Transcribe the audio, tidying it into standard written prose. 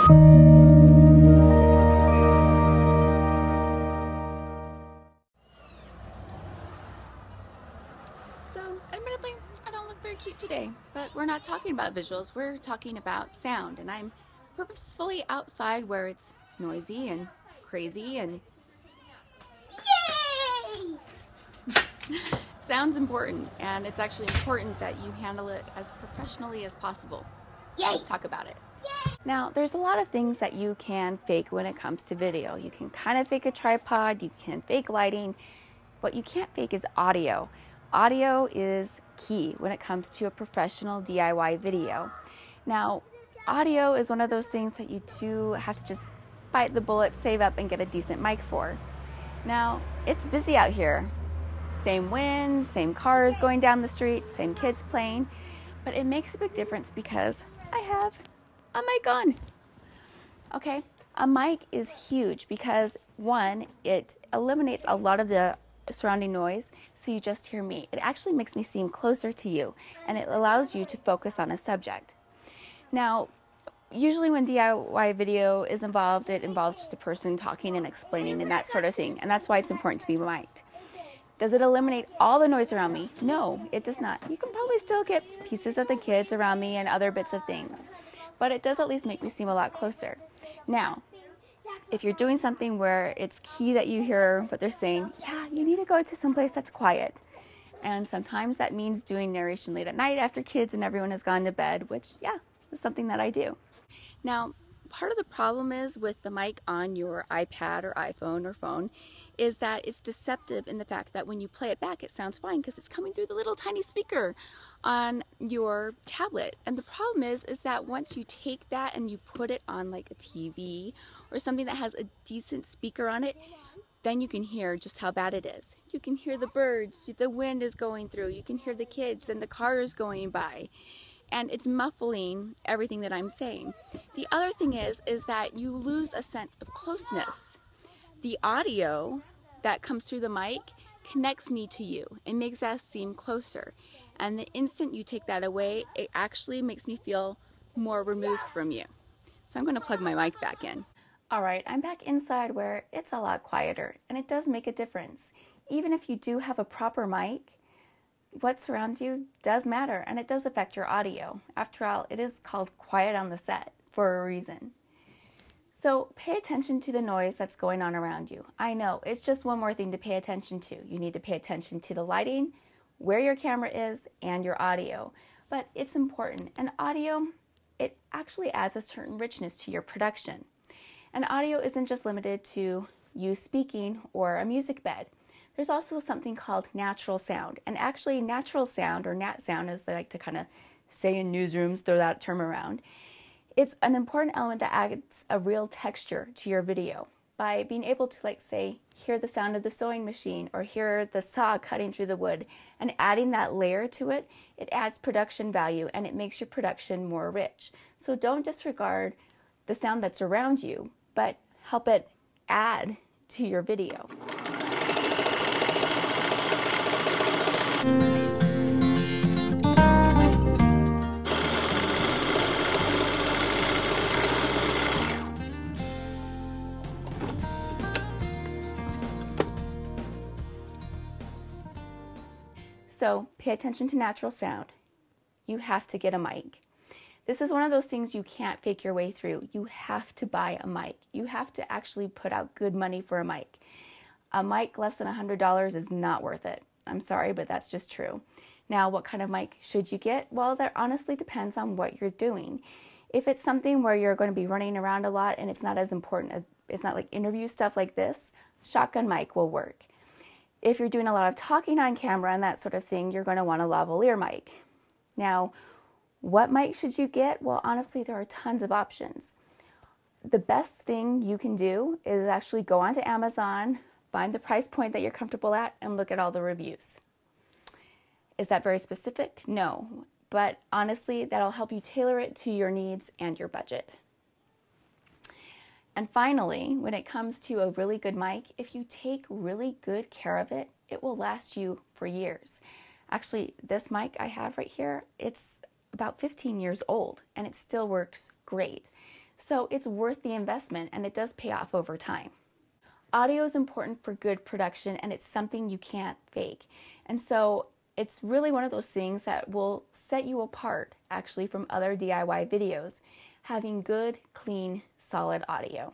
So, admittedly, I don't look very cute today, but we're not talking about visuals, we're talking about sound, and I'm purposefully outside where it's noisy and crazy and yay! Sound's important, and it's actually important that you handle it as professionally as possible. Yay! Let's talk about it. Yay! Now, there's a lot of things that you can fake when it comes to video. You can kind of fake a tripod, you can fake lighting. What you can't fake is audio. Audio is key when it comes to a professional DIY video. Now, audio is one of those things that you do have to just bite the bullet, save up, and get a decent mic for. Now, it's busy out here. Same wind, same cars going down the street, same kids playing, but it makes a big difference because I have a mic on. Okay, a mic is huge because one, it eliminates a lot of the surrounding noise, so you just hear me. It actually makes me seem closer to you, and it allows you to focus on a subject. Now, usually when DIY video is involved, it involves just a person talking and explaining and that sort of thing, and that's why it's important to be mic'd. Does it eliminate all the noise around me? No, it does not. You can probably still get pieces of the kids around me and other bits of things, but it does at least make me seem a lot closer. Now, if you're doing something where it's key that you hear what they're saying, yeah, you need to go to someplace that's quiet. And sometimes that means doing narration late at night after kids and everyone has gone to bed, which, yeah, is something that I do. Now, part of the problem is with the mic on your iPad or iPhone or phone is that it's deceptive in the fact that when you play it back, it sounds fine because it's coming through the little tiny speaker on your tablet. And the problem is that once you take that and you put it on like a TV or something that has a decent speaker on it, then you can hear just how bad it is. You can hear the birds, the wind is going through, you can hear the kids and the cars going by. And it's muffling everything that I'm saying. The other thing is that you lose a sense of closeness. The audio that comes through the mic connects me to you. It makes us seem closer. And the instant you take that away, it actually makes me feel more removed from you. So I'm going to plug my mic back in. All right, I'm back inside where it's a lot quieter, and it does make a difference. Even if you do have a proper mic, what surrounds you does matter, and it does affect your audio. After all, it is called quiet on the set for a reason. So pay attention to the noise that's going on around you. I know, it's just one more thing to pay attention to. You need to pay attention to the lighting, where your camera is, and your audio. But it's important. And audio, it actually adds a certain richness to your production. And audio isn't just limited to you speaking or a music bed. There's also something called natural sound. And actually natural sound, or nat sound as they like to kind of say in newsrooms, throw that term around, it's an important element that adds a real texture to your video. By being able to, like, say, hear the sound of the sewing machine or hear the saw cutting through the wood and adding that layer to it, it adds production value and it makes your production more rich. So don't disregard the sound that's around you, but help it add to your video. So pay attention to natural sound. You have to get a mic. This is one of those things you can't fake your way through. You have to buy a mic. You have to actually put out good money for a mic. A mic less than $100 is not worth it. I'm sorry, but that's just true. Now, what kind of mic should you get? Well, that honestly depends on what you're doing. If it's something where you're going to be running around a lot and it's not as important as, it's not like interview stuff like this, shotgun mic will work. If you're doing a lot of talking on camera and that sort of thing, you're going to want a lavalier mic. Now, what mic should you get? Well, honestly, there are tons of options. The best thing you can do is actually go onto Amazon, find the price point that you're comfortable at, and look at all the reviews. Is that very specific? No, but honestly, that'll help you tailor it to your needs and your budget. And finally, when it comes to a really good mic, if you take really good care of it, it will last you for years. Actually, this mic I have right here, it's about 15 years old and it still works great. So it's worth the investment, and it does pay off over time. Audio is important for good production, and it's something you can't fake. And so it's really one of those things that will set you apart actually from other DIY videos, having good, clean, solid audio.